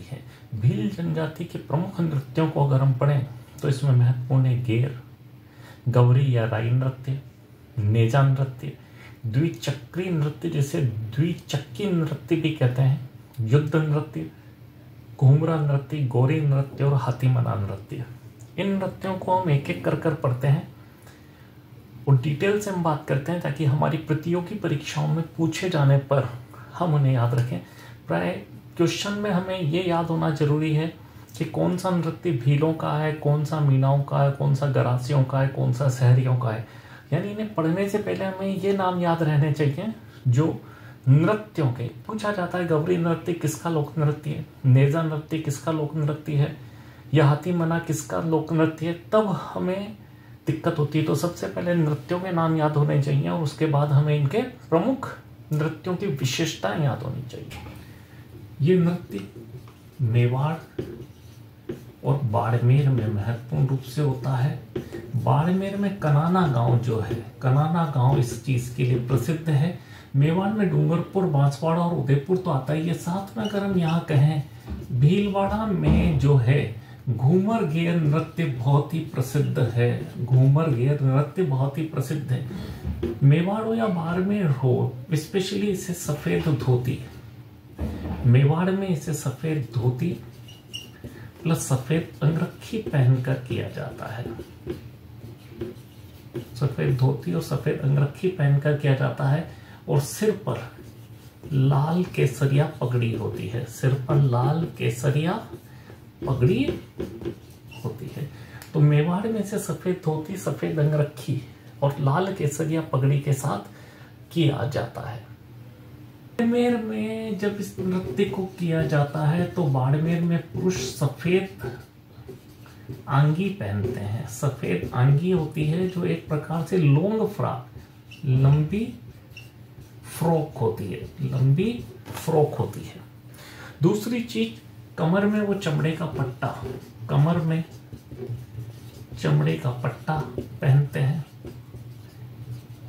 है। भील जनजाति के प्रमुख नृत्यों को अगर हम पढ़ें तो इसमें महत्वपूर्ण है गेर, गौरी या राई नृत्य, नेजा नृत्य, द्विचक्री नृत्य जिसे द्विचक्की नृत्य भी कहते हैं, युद्ध नृत्य, घूमरा नृत्य, गोरी नृत्य और हाथीमना नृत्य। इन नृत्यों को हम एक एक कर पढ़ते हैं और डिटेल से हम बात करते हैं ताकि हमारी प्रतियोगी परीक्षाओं में पूछे जाने पर हम उन्हें याद रखें। प्राय क्वेश्चन में हमें ये याद होना जरूरी है कि कौन सा नृत्य भीलों का है, कौन सा मीनाओं का है, कौन सा गरासियों का है, कौन सा शहरियों का है। यानी इन्हें पढ़ने से पहले हमें ये नाम याद रहने चाहिए जो नृत्यों के पूछा जाता है। गौरी नृत्य किसका लोक नृत्य है, नेजा नृत्य किसका लोक नृत्य है, या हाथीमना किसका लोक नृत्य है, तब हमें दिक्कत होती है। तो सबसे पहले नृत्यों के नाम याद होने चाहिए और उसके बाद हमें इनके प्रमुख नृत्यों की विशेषताएं याद होनी चाहिए। ये नृत्य मेवाड़ और बाड़मेर में महत्वपूर्ण रूप से होता है। बाड़मेर में कनाना गांव जो है, कनाना गांव इस चीज के लिए प्रसिद्ध है। मेवाड़ में डूंगरपुर, बांसवाड़ा और उदयपुर तो आता ही है। साथ में अगर हम यहाँ कहें भीलवाड़ा में जो है घूमर गेर नृत्य बहुत ही प्रसिद्ध है। घूमर गेर नृत्य बहुत ही प्रसिद्ध है। मेवाड़ हो या बाड़मेर हो, स्पेशली इसे सफेद धोती, मेवाड़ में इसे सफेद धोती प्लस सफेद अंगरखी पहनकर किया जाता है। सफेद धोती और सफेद अंगरखी पहनकर किया जाता है और सिर पर लाल केसरिया पगड़ी होती है। सिर पर लाल केसरिया पगड़ी होती है। तो मेवाड़ में से सफेद धोती, सफेद अंगरखी और लाल केसरिया पगड़ी के साथ किया जाता है। बाड़मेर में जब इस नृत्य को किया जाता है तो बाड़मेर में पुरुष सफेद आंगी पहनते हैं। सफेद आंगी होती है जो एक प्रकार से लॉन्ग फ्रॉक, लंबी फ्रॉक होती है, लंबी फ्रॉक होती है। दूसरी चीज, कमर में वो चमड़े का पट्टा, कमर में चमड़े का पट्टा पहनते हैं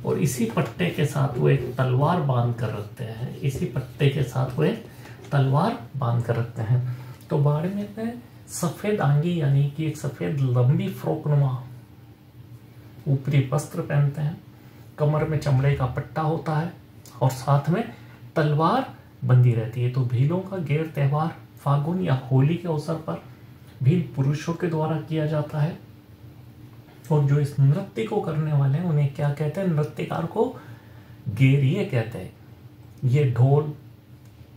और इसी पट्टे के साथ वो एक तलवार बांध कर रखते हैं। इसी पट्टे के साथ वो एक तलवार बांध कर रखते हैं। तो बाड़मेर में सफेद आंगी यानी कि एक सफेद लंबी फ्रॉक नुमा ऊपरी वस्त्र पहनते हैं, कमर में चमड़े का पट्टा होता है और साथ में तलवार बंधी रहती है। तो भीलों का गेर त्योहार फागुन या होली के अवसर पर भील पुरुषों के द्वारा किया जाता है और जो इस नृत्य को करने वाले हैं उन्हें क्या कहते हैं, नृत्यकार को गेरिये कहते हैं। ये ढोल,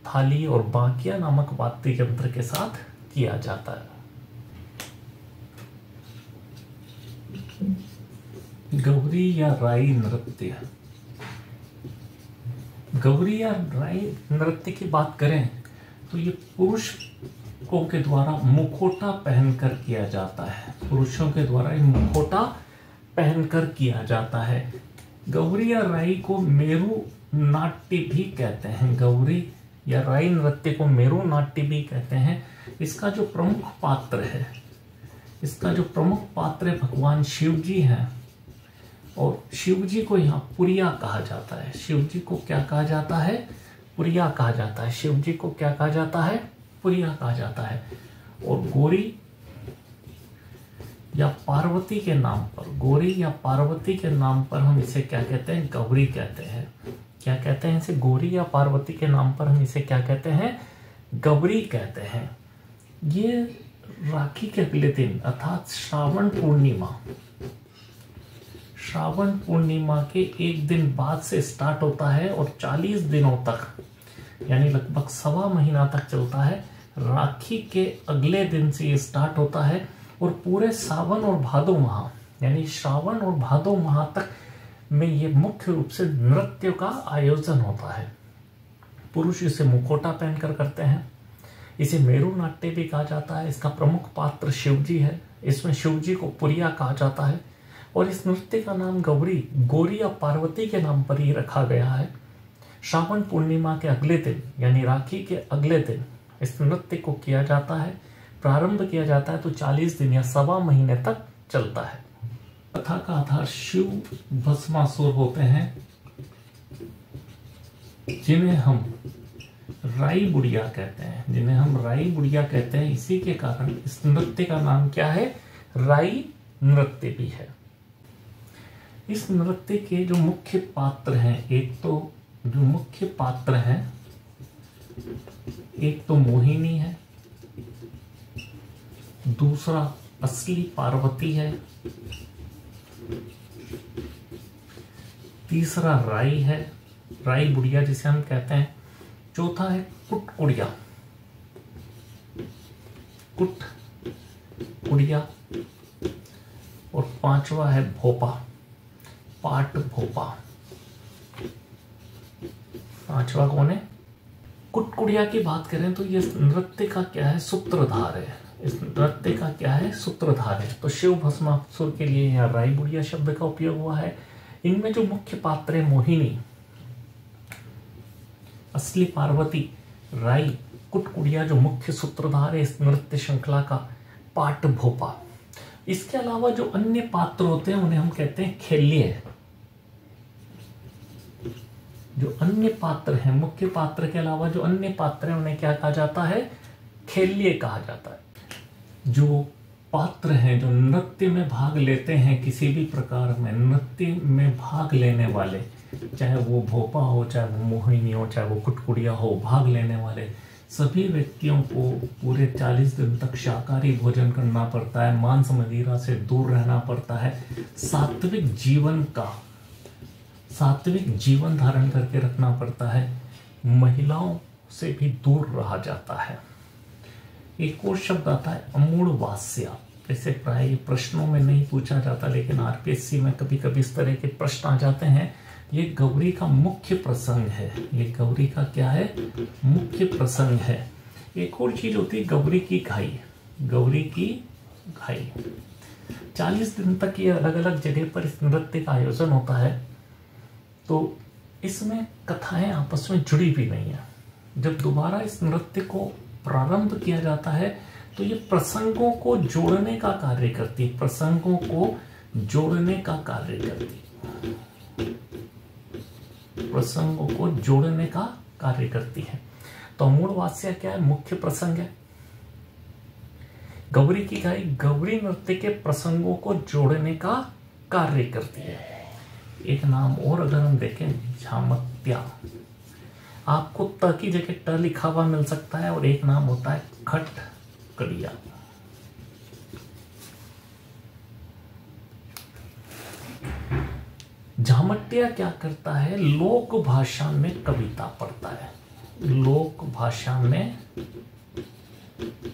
थाली और बांकिया नामक वाद्य यंत्र के साथ किया जाता है। गौरी या राई नृत्य, गौरी या राई नृत्य की बात करें तो ये पुरुषों के द्वारा मुखोटा पहनकर किया जाता है। पुरुषों के द्वारा ये मुखोटा पहनकर किया जाता है। गौरी या राई को मेरू नाट्य भी कहते हैं। गौरी या राई नृत्य को मेरू नाट्य भी कहते हैं। इसका जो प्रमुख पात्र है, इसका जो प्रमुख पात्र है भगवान शिव जी हैं और शिव जी को यहाँ पुरिया कहा जाता है। शिव जी को क्या कहा जाता है, पुरिया कहा जाता है। शिव जी को क्या कहा जाता है, पुरिया कहा जाता है। और गोरी या पार्वती के नाम पर, गोरी या पार्वती के नाम पर हम इसे क्या कहते हैं, गौरी कहते हैं। क्या कहते हैं इसे, गोरी या पार्वती के नाम पर हम इसे क्या कहते हैं, गौरी कहते हैं। ये राखी के अगले दिन अर्थात श्रावण पूर्णिमा, श्रावण पूर्णिमा के एक दिन बाद से स्टार्ट होता है और 40 दिनों तक यानी लगभग 1.25 महीना तक चलता है। राखी के अगले दिन से ये स्टार्ट होता है और पूरे सावन और भादो माह यानी श्रावण और भादो माह तक में ये मुख्य रूप से नृत्य का आयोजन होता है। पुरुष इसे मुखोटा पहनकर करते हैं। इसे मेरू नाट्य भी कहा जाता है। इसका प्रमुख पात्र शिव जी है। इसमें शिव जी को पुरिया कहा जाता है और इस नृत्य का नाम गौरी, गोरी या पार्वती के नाम पर ही रखा गया है। श्रावण पूर्णिमा के अगले दिन यानी राखी के अगले दिन इस नृत्य को किया जाता है। प्रारंभ किया जाता है तो 40 दिन या 1.25 महीने तक चलता है। कथा का आधार शिव भस्मासुर होते हैं जिन्हें हम राई बुढ़िया कहते हैं, जिन्हें हम राई बुढ़िया कहते हैं, इसी के कारण इस नृत्य का नाम क्या है, राई नृत्य भी है। इस नृत्य के जो मुख्य पात्र हैं, एक तो जो मुख्य पात्र हैं, एक तो मोहिनी है, दूसरा असली पार्वती है, तीसरा राई है, राई बुढ़िया जिसे हम कहते हैं, चौथा है कुटकुड़िया, कुटकुड़िया, और पांचवा है भोपा, पाट भोपा। पांचवा कौन है, कुटकुड़िया की बात करें तो ये नृत्य का क्या है, सूत्रधार है। इस नृत्य का क्या है, सूत्रधार है। तो शिव भस्मासुर के लिए यहाँ राई बुढ़िया शब्द का उपयोग हुआ है। इनमें जो मुख्य पात्र है, मोहिनी, असली पार्वती, राई, कुटकुड़िया जो मुख्य सूत्रधार है इस नृत्य श्रृंखला का, पाट भोपा। इसके अलावा जो अन्य पात्र होते हैं उन्हें हम कहते हैं खेल्य। जो अन्य पात्र हैं, मुख्य पात्र के अलावा जो अन्य पात्र हैं उन्हें क्या कहा जाता है, खेल्य कहा जाता है। जो पात्र हैं, जो नृत्य में भाग लेते हैं, किसी भी प्रकार में नृत्य में भाग लेने वाले, चाहे वो भोपा हो, चाहे वो मोहिनी हो, चाहे वो कुटकुड़िया हो, भाग लेने वाले सभी व्यक्तियों को पूरे 40 दिन तक शाकाहारी भोजन करना पड़ता है, मांस मदिरा से दूर रहना पड़ता है, सात्विक जीवन धारण करके रखना पड़ता है, महिलाओं से भी दूर रहा जाता है। एक और शब्द आता है अमूढ़वास्या। इसे प्राय प्रश्नों में नहीं पूछा जाता, लेकिन आरपीएससी में कभी कभी इस तरह के प्रश्न आ जाते हैं। ये गौरी का मुख्य प्रसंग है। ये गौरी का क्या है, मुख्य प्रसंग है। एक और चीज होती है गौरी की घाई। गौरी की घाई 40 दिन तक ये अलग अलग जगह पर इस नृत्य का आयोजन होता है। तो इसमें कथाएं आपस में जुड़ी भी नहीं है। जब दोबारा इस नृत्य को प्रारंभ किया जाता है तो ये प्रसंगों को जोड़ने का कार्य करती है, प्रसंगों को जोड़ने का कार्य करती है, प्रसंगों को जोड़ने का कार्य करती है। तो अमूढ़वास्या क्या है, मुख्य प्रसंग है। गौरी की घाई गौरी नृत्य के प्रसंगों को जोड़ने का कार्य करती है। एक नाम और अगर हम देखें, झामत्या। आपको त की जगह ट लिखा हुआ मिल सकता है, और एक नाम होता है खटकड़िया। झामट्या क्या करता है, लोक भाषा में कविता पढ़ता है। लोक भाषा में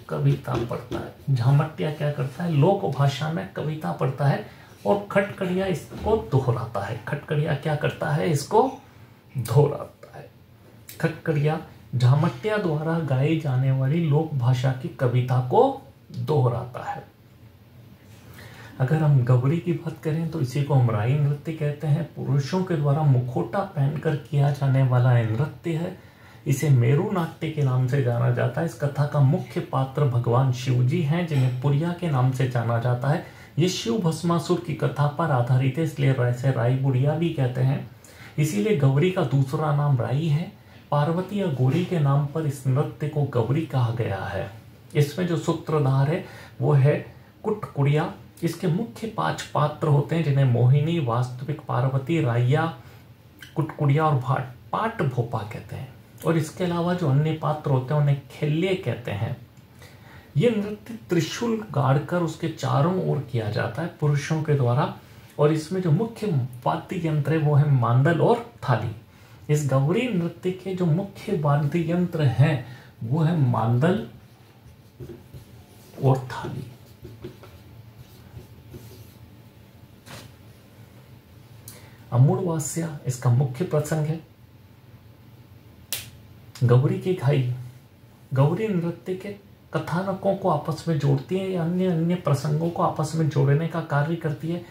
कविता पढ़ता है। झामट्या क्या करता है, लोक भाषा में कविता पढ़ता है। और खटकड़िया इसको दोहराता है। खटकड़िया क्या करता है, इसको दोहराता है। खटकड़िया झामट्या द्वारा गाई जाने वाली लोक भाषा की कविता को दोहराता है। अगर हम गौरी की बात करें तो इसी को हम राई नृत्य कहते हैं। पुरुषों के द्वारा मुखोटा पहनकर किया जाने वाला नृत्य है। इसे मेरू नाट्य के नाम से जाना जाता है। इस कथा का मुख्य पात्र भगवान शिव जी हैं, जिन्हें पुरिया के नाम से जाना जाता है। ये शिव भस्मासुर की कथा पर आधारित है, इसलिए इसे राई बुढ़िया भी कहते हैं। इसीलिए गौरी का दूसरा नाम राई है। पार्वती या गौरी के नाम पर इस नृत्य को गौरी कहा गया है। इसमें जो सूत्रधार है वो है कुटकुड़िया। इसके मुख्य 5 पात्र होते हैं, जिन्हें मोहिनी, वास्तविक पार्वती, राइया, कुटकुड़िया और पाट भोपा कहते हैं। और इसके अलावा जो अन्य पात्र होते हैं उन्हें खेल्य कहते हैं। ये नृत्य त्रिशूल गाड़कर उसके चारों ओर किया जाता है पुरुषों के द्वारा। और इसमें जो मुख्य वाद्य यंत्र है वो है मांदल और थाली। इस गौरी नृत्य के जो मुख्य वाद्य यंत्र हैं वो है मांदल और थाली। अमूढ़वास्या इसका मुख्य प्रसंग है। गौरी की घाई गौरी नृत्य के कथानकों को आपस में जोड़ती है या अन्य अन्य प्रसंगों को आपस में जोड़ने का कार्य करती है।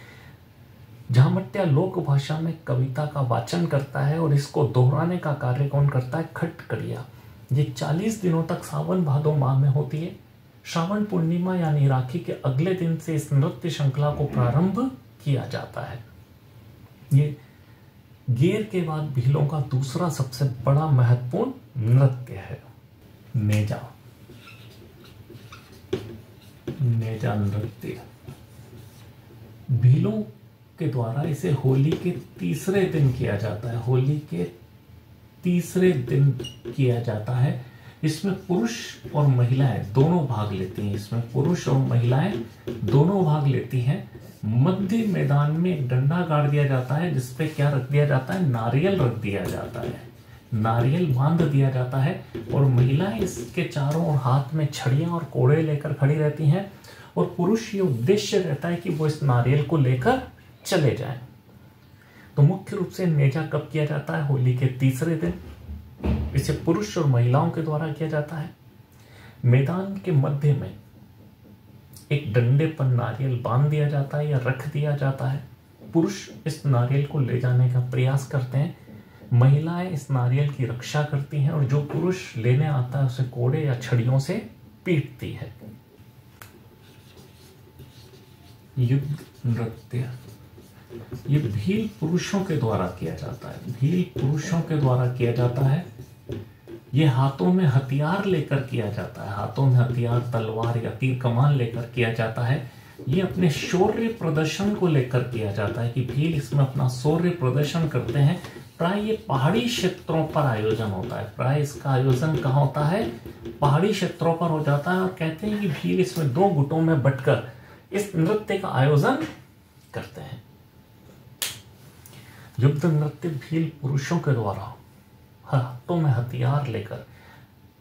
झामट्या लोक भाषा में कविता का वाचन करता है और इसको दोहराने का कार्य कौन करता है, खटकड़िया। ये 40 दिनों तक सावन भादो माह में होती है। श्रावण पूर्णिमा यानी राखी के अगले दिन से इस नृत्य श्रृंखला को प्रारंभ किया जाता है। ये गेर के बाद भीलों का दूसरा सबसे बड़ा महत्वपूर्ण नृत्य है नेजा। नेजा नृत्य भीलों के द्वारा इसे होली के तीसरे दिन किया जाता है। होली के तीसरे दिन किया जाता है। इसमें पुरुष और महिलाएं दोनों भाग लेती हैं। इसमें पुरुष और महिलाएं दोनों भाग लेती हैं। मध्य मैदान में एक डंडा गाड़ दिया जाता है जिसपे क्या रख दिया जाता है, नारियल रख दिया जाता है। नारियल बांध दिया जाता है और महिलाएं इसके चारों ओर हाथ में छड़ियां और कोड़े लेकर खड़ी रहती हैं और पुरुष ये उद्देश्य रहता है कि वो इस नारियल को लेकर चले जाएं। तो मुख्य रूप से नेजा कब किया जाता है, होली के तीसरे दिन। इसे पुरुष और महिलाओं के द्वारा किया जाता है। मैदान के मध्य में एक डंडे पर नारियल बांध दिया जाता है या रख दिया जाता है। पुरुष इस नारियल को ले जाने का प्रयास करते हैं। महिलाएं इस नारियल की रक्षा करती हैं और जो पुरुष लेने आता है उसे कोड़े या छड़ियों से पीटती है। युद्ध नृत्य ये भील पुरुषों के द्वारा किया जाता है। भील पुरुषों के द्वारा किया जाता है। ये हाथों में हथियार लेकर किया जाता है। हाथों में हथियार, तलवार या तीर कमान लेकर किया जाता है। ये अपने शौर्य प्रदर्शन को लेकर किया जाता है कि भील इसमें अपना शौर्य प्रदर्शन करते हैं। प्राय ये पहाड़ी क्षेत्रों पर आयोजन होता है। प्राय इसका आयोजन कहाँ होता है, पहाड़ी क्षेत्रों पर हो जाता है। और कहते हैं कि भील इसमें दो गुटों में बंटकर इस नृत्य का आयोजन करते हैं। युद्ध नृत्य भील पुरुषों के द्वारा हाथों में हथियार लेकर,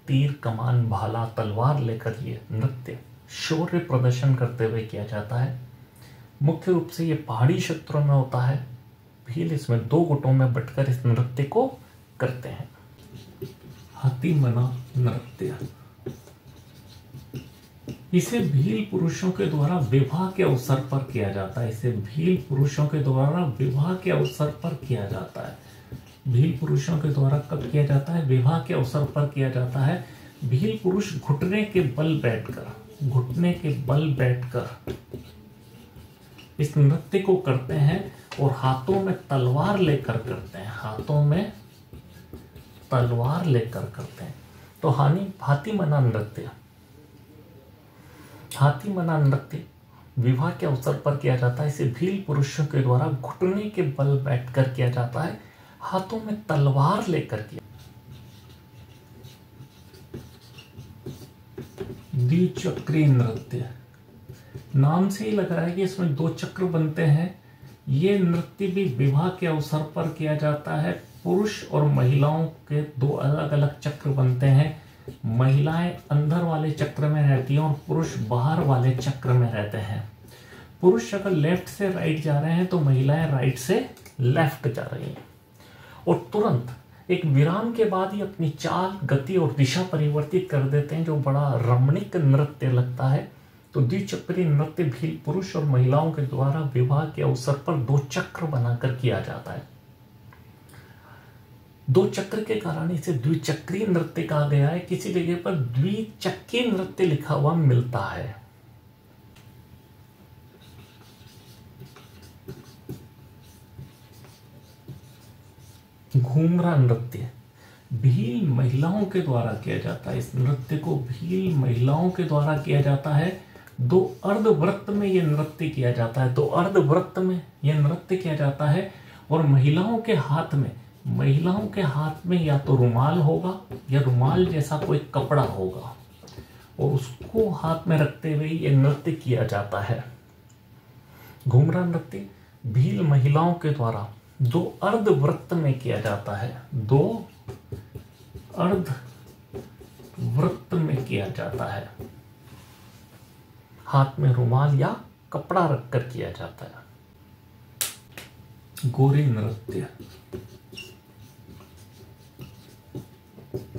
तीर कमान भाला तलवार लेकर ये नृत्य शौर्य प्रदर्शन करते हुए किया जाता है। मुख्य रूप से ये पहाड़ी क्षेत्रों में होता है। भील इसमें दो गुटों में बंटकर इस नृत्य को करते हैं। हाथी मना नृत्य इसे भील पुरुषों के द्वारा विवाह के अवसर पर किया जाता है। इसे भील पुरुषों के द्वारा विवाह के अवसर पर किया जाता है। भील पुरुषों के द्वारा कब किया जाता है, विवाह के अवसर पर किया जाता है। भील पुरुष घुटने के बल बैठकर इस नृत्य को करते हैं और हाथों में तलवार लेकर करते हैं। हाथों में तलवार लेकर करते हैं। तो हाथी मना नृत्य विवाह के अवसर पर किया जाता है। इसे भील पुरुषों के द्वारा घुटने के बल बैठकर किया जाता है, हाथों में तलवार लेकर किया। द्विचक्री नृत्य नाम से ही लग रहा है कि इसमें दो चक्र बनते हैं। ये नृत्य भी विवाह के अवसर पर किया जाता है। पुरुष और महिलाओं के दो अलग अलग चक्र बनते हैं। महिलाएं अंदर वाले चक्र में रहती हैं और पुरुष बाहर वाले चक्र में रहते हैं। पुरुष अगर लेफ्ट से राइट जा रहे हैं तो महिलाएं राइट से लेफ्ट जा रही हैं और तुरंत एक विराम के बाद ही अपनी चाल, गति और दिशा परिवर्तित कर देते हैं, जो बड़ा रमणीक नृत्य लगता है। तो द्विचक्री नृत्य भी पुरुष और महिलाओं के द्वारा विवाह के अवसर पर दो चक्र बनाकर किया जाता है। दो चक्र के कारण इसे द्विचक्री नृत्य कहा गया है। किसी जगह पर द्विचक्री नृत्य लिखा हुआ मिलता है। घूमरा नृत्य भील महिलाओं के द्वारा किया जाता है। इस नृत्य को भील महिलाओं के द्वारा किया जाता है। दो अर्धवृत्त में यह नृत्य किया जाता है। दो अर्धवृत्त में यह नृत्य किया जाता है और महिलाओं के हाथ में या तो रुमाल होगा या रुमाल जैसा कोई कपड़ा होगा और उसको हाथ में रखते हुए यह नृत्य किया जाता है। घूमरा नृत्य भील महिलाओं के द्वारा दो अर्धवृत्त में किया जाता है। दो अर्धवृत्त में किया जाता है। हाथ में रुमाल या कपड़ा रखकर किया जाता है। गोरी नृत्य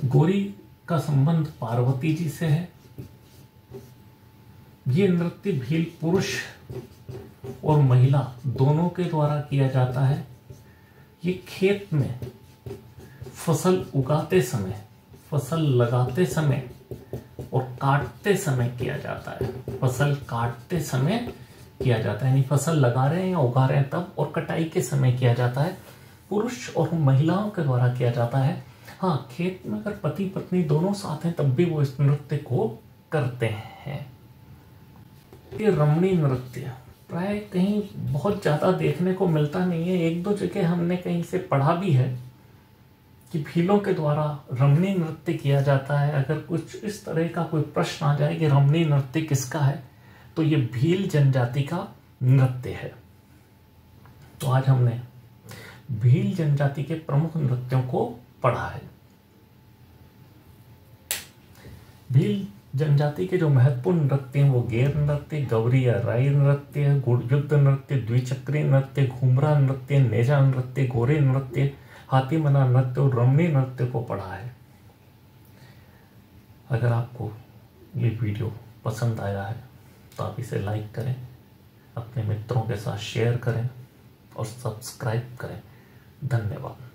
गोरी का संबंध पार्वती जी से है। ये नृत्य भील पुरुष और महिला दोनों के द्वारा किया जाता है। ये खेत में फसल उगाते समय, फसल लगाते समय और काटते समय किया जाता है। फसल काटते समय किया जाता है, यानी फसल लगा रहे हैं या उगा रहे हैं तब, और कटाई के समय किया जाता है। पुरुष और महिलाओं के द्वारा किया जाता है। हाँ, खेत में अगर पति पत्नी दोनों साथ हैं तब भी वो इस नृत्य को करते हैं। ये रमणी नृत्य प्राय कहीं बहुत ज़्यादा देखने को मिलता नहीं है। एक दो जगह हमने कहीं से पढ़ा भी है कि भीलों के द्वारा रमणी नृत्य किया जाता है। अगर कुछ इस तरह का कोई प्रश्न आ जाए कि रमणी नृत्य किसका है, तो ये भील जनजाति का नृत्य है। तो आज हमने भील जनजाति के प्रमुख नृत्यों को पढ़ा है। भील जनजाति के जो महत्वपूर्ण नृत्य हैं वो गेर नृत्य, गौरी या राई नृत्य, युद्ध नृत्य, द्विचक्री नृत्य, घूमरा नृत्य, नेजा नृत्य, गोरे नृत्य, हाथीमना नृत्य और रमणी नृत्य को पढ़ा है। अगर आपको ये वीडियो पसंद आया है तो आप इसे लाइक करें, अपने मित्रों के साथ शेयर करें और सब्सक्राइब करें। धन्यवाद।